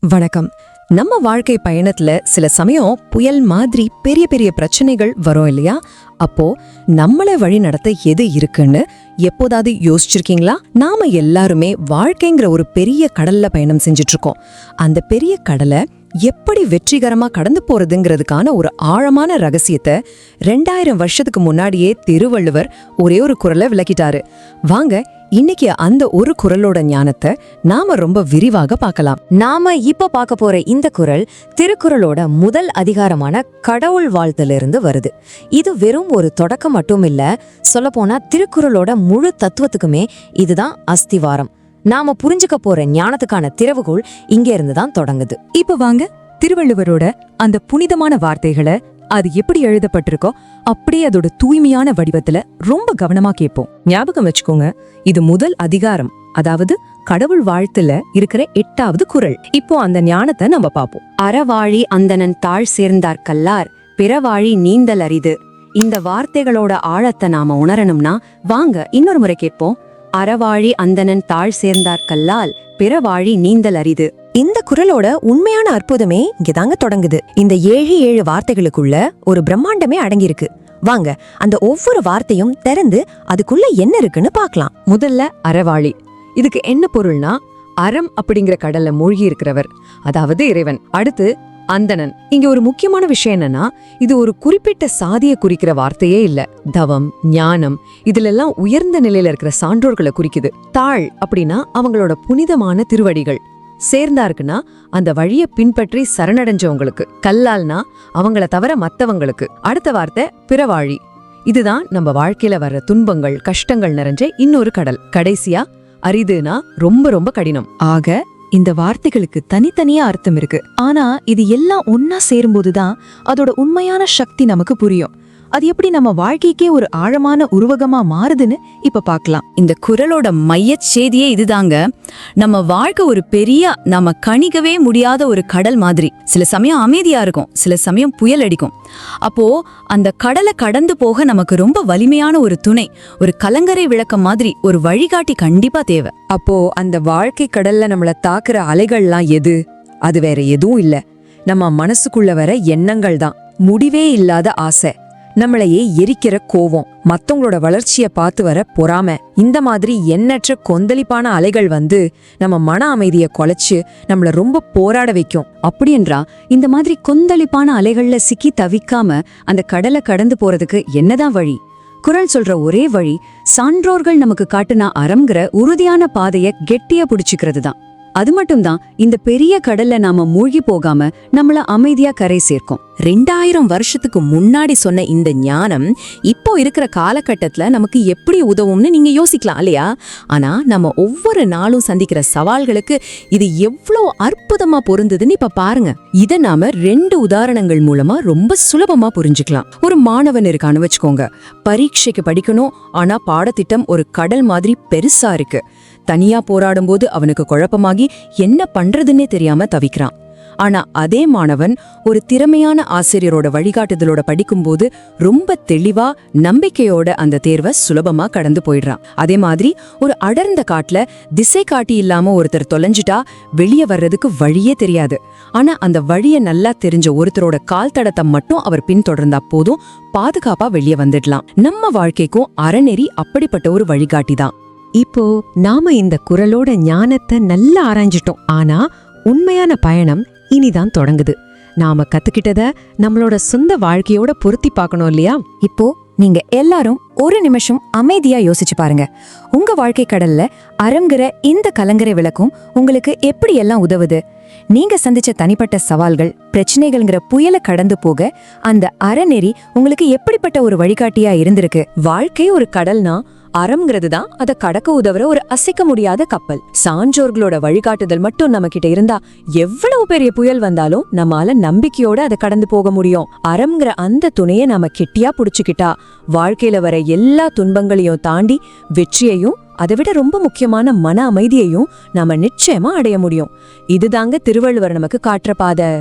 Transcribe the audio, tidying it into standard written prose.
வணக்கம். நம்ம வாழ்க்கை பயணத்துல சில சமயம் புயல் மாதிரி பெரிய பெரிய பிரச்சனைகள் வரும் இல்லையா? அப்போ நம்மள வழி நடத்த எது இருக்குன்னு எப்போதாவது யோசிச்சிருக்கீங்களா? நாம எல்லாருமே வாழ்க்கைங்கிற ஒரு பெரிய கடல்ல பயணம் செஞ்சுட்டு இருக்கோம். அந்த பெரிய கடலை எப்படி வெற்றிகரமா கடந்து போறதுங்கிறதுக்கான ஒரு ஆழமான ரகசியத்தை 2000 வருஷத்துக்கு முன்னாடியே திருவள்ளுவர் ஒரே ஒரு குறளை விளக்கிட்டாரு. வாங்க இன்னைக்கு அந்த ஒரு குறளோட ஞானத்தை நாம ரொம்ப விரிவாக பார்க்கலாம். நாம இப்ப பார்க்க போற இந்த குறள் திருக்குறளோட முதல் அதிகாரமான கடவுள் வாழ்த்திலிருந்து வருது. இது வெறும் ஒரு தொடக்கம் மட்டும் இல்ல, சொல்லப்போனா திருக்குறளோட முழு தத்துவத்துக்குமே இதுதான் அஸ்திவாரம். நாம புரிஞ்சுக்க போற ஞானத்துக்கான திறவுகோள் இங்க இருந்துதான் தொடங்குது. இப்ப வாங்க திருவள்ளுவரோட அந்த புனிதமான வார்த்தைகளை அது எப்படி எழுதப்பட்டிருக்கோ அப்படியே அதோட தூய்மையான வடிவத்துல ரொம்ப கவனமா கேட்போம். ஞாபகம் வச்சுக்கோங்க, இது முதல் அதிகாரம், அதாவது கடவுள் வாழ்த்துல இருக்கிற 8வது குறள். இப்போ அந்த ஞானத்தை நம்ம பார்ப்போம். அறவாழி அந்தணன் தாழ் சேர்ந்தார் கல்லார் பிறவாழி நீந்தல் அரிது. இந்த வார்த்தைகளோட ஆழத்தை நாம உணரணும்னா வாங்க இன்னொரு முறை கேட்போம். அறவாழி அந்தணன் தாழ் சேர்ந்தார் கல்லால் பிறவாழி நீந்தல் அரிது. இந்த குறளோட உண்மையான அற்புதமே இங்கதாங்க தொடங்குது. இந்த 7 வார்த்தைகளுக்குள்ள ஒரு பிரம்மாண்டமே அடங்கியிருக்கு. வாங்க அந்த ஒவ்வொரு வார்த்தையும் திறந்து அதுக்குள்ள என்ன இருக்குன்னு பார்க்கலாம். முதல்ல அறவாழி. இதுக்கு என்ன பொருள்னா, அறம் அப்படிங்கிற கடல்ல மூழ்கி இருக்கிறவர், அதாவது இறைவன். அடுத்து அந்தணன். இங்க ஒரு முக்கியமான விஷயம் என்னன்னா, இது ஒரு குறிப்பிட்ட சாதியை குறிக்கிற வார்த்தையே இல்ல. தவம், ஞானம், இதுல எல்லாம் உயர்ந்த நிலையில இருக்கிற சான்றோர்களை குறிக்குது. தாழ் அப்படின்னா அவங்களோட புனிதமான திருவடிகள். சேர்ந்தாருக்குன்னா அந்த வழிய பின்பற்றி சரணடைஞ்சவங்களுக்கு. கல்லால்னா அவங்கள தவிர மத்தவங்களுக்கு. அடுத்த வார்த்தை பிறவாழி. இதுதான் நம்ம வாழ்க்கையில வர்ற துன்பங்கள், கஷ்டங்கள் நிறைஞ்ச இன்னொரு கடல். கடைசியா அரிதுனா ரொம்ப ரொம்ப கடினம். ஆக இந்த வார்த்தைகளுக்கு தனித்தனியா அர்த்தம் இருக்கு. ஆனா இது எல்லாம் ஒன்னா சேரும்போதுதான் அதோட உண்மையான சக்தி நமக்கு புரியும். அது எப்படி நம்ம வாழ்க்கைக்கே ஒரு ஆழமான உருவகமா மாறுதுன்னு இப்ப பார்க்கலாம். இந்த குறளோட மையச் செய்தியே இதுதாங்க. நம்ம வாழ்க்கை ஒரு பெரிய, நம்ம கணிக்கவே முடியாத ஒரு கடல் மாதிரி. சில சமயம் அமைதியா இருக்கும், சில சமயம் புயல் அடிக்கும். அப்போ அந்த கடலை கடந்து போக நமக்கு ரொம்ப வலிமையான ஒரு துணை, ஒரு கலங்கரை விளக்கம் மாதிரி ஒரு வழிகாட்டி கண்டிப்பா தேவை. அப்போ அந்த வாழ்க்கை கடல்ல நம்மள தாக்குற அலைகள்லாம் எது? அது வேற எதுவும் இல்ல, நம்ம மனசுக்குள்ள வர எண்ணங்கள் தான். முடிவே இல்லாத ஆசை, நம்மளையே எரிக்கிற கோவம், மத்தவங்களோட வளர்ச்சியை பார்த்து வர பொறாம, இந்த மாதிரி எண்ணற்ற கொந்தளிப்பான அலைகள் வந்து நம்ம மன அமைதியை குலைச்சு நம்மள ரொம்ப போராட வைக்கும். அப்படின்றா இந்த மாதிரி கொந்தளிப்பான அலைகள்ல சிக்கி தவிக்காம அந்த கடலை கடந்து போறதுக்கு என்னதான் வழி? குறள் சொல்ற ஒரே வழி, சான்றோர்கள் நமக்கு காட்டுனா அறம்ங்கிற உறுதியான பாதைய கெட்டியா பிடிச்சுக்கிறது தான். அது மட்டும்தான் இந்த பெரிய கடல்ல நாம மூழ்கி போகாம நம்மள அமைதியா கரை சேர்க்கும். 2000 வருஷத்துக்கு முன்னாடி சொன்ன இந்த ஞானம் இப்போ இருக்கிற காலகட்டத்துல நமக்கு எப்படி உதவும்னு நீங்க யோசிக்கலாம் இல்லையா? ஆனா நம்ம ஒவ்வொரு நாளும் சந்திக்கிற சவால்களுக்கு இது எவ்வளவு அற்புதமா பொருந்ததுன்னு இப்ப பாருங்க. இத நாம 2 உதாரணங்கள் மூலமா ரொம்ப சுலபமா புரிஞ்சுக்கலாம். ஒரு மாணவன் இருக்கான்னு வச்சுக்கோங்க. பரீட்சைக்கு படிக்கணும், ஆனா பாடத்திட்டம் ஒரு கடல் மாதிரி பெருசா இருக்கு. தனியா போராடும் போது அவனுக்கு குழப்பமாகி என்ன பண்றதுன்னே தெரியாம தவிக்கிறான். ஆனா அதே மாணவன் ஒரு திறமையான ஆசிரியரோட வழிகாட்டுதலோட படிக்கும்போது ரொம்ப தெளிவா, நம்பிக்கையோட அந்த தேர்வை சுலபமா கடந்து போயிடுறான். அதே மாதிரி ஒரு அடர்ந்த காட்டுல திசை காட்டி இல்லாம ஒருத்தர் தொலைஞ்சிட்டா வெளியே வர்றதுக்கு வழியே தெரியாது. ஆனா அந்த வழிய நல்லா தெரிஞ்ச ஒருத்தரோட கால் தடத்தை மட்டும் அவர் பின்தொடர்ந்தா போதும், பாதுகாப்பா வெளியே வந்துடலாம். நம்ம வாழ்க்கைக்கும் அறநெறி அப்படிப்பட்ட ஒரு வழிகாட்டி தான். இப்போ நாம இந்த குறளோட ஞானத்தை நல்லா ஆராய்ஞ்சிட்டோம். ஆனா உண்மையான பயணம் இனிதான் தொடங்குது. நாம கத்துக்கிட்டத நம்மளோட சொந்த வாழ்க்கையோட பொருத்தி பார்க்கணும் இல்லையா? இப்போ நீங்க எல்லாரும் ஒரு நிமிஷம் அமைதியா யோசிச்சு பாருங்க. உங்க வாழ்க்கை கடல்ல அறம்ங்கிற இந்த கலங்கரை விளக்கும் உங்களுக்கு எப்படி எல்லாம் உதவுது? நீங்க சந்திச்ச தனிப்பட்ட சவால்கள், பிரச்சனைகள்ங்கிற புயலை கடந்து போக அந்த அறநெறி உங்களுக்கு எப்படிப்பட்ட ஒரு வழிகாட்டியா இருந்திருக்கு? வாழ்க்கை ஒரு கடல்னா அறம்ங்கிறது தான் அதை கடக்க உதவுற ஒரு அசைக்க முடியாத கப்பல். சான்றோர்களோட வழிகாட்டுதல் மட்டும் நம்ம கிட்ட இருந்தா எவ்வளவு பெரிய புயல் வந்தாலும் நம்மால நம்பிக்கையோட அதை கடந்து போக முடியும். அறம்ங்கிற அந்த துணையை நாம கெட்டியா புடிச்சுக்கிட்டா வாழ்க்கையில வர எல்லா துன்பங்களையும் தாண்டி வெற்றியையும், அதை விட ரொம்ப முக்கியமான மன அமைதியையும் நாம நிச்சயமா அடைய முடியும். இதுதாங்க திருவள்ளுவர் நமக்கு காட்டுற பாதை.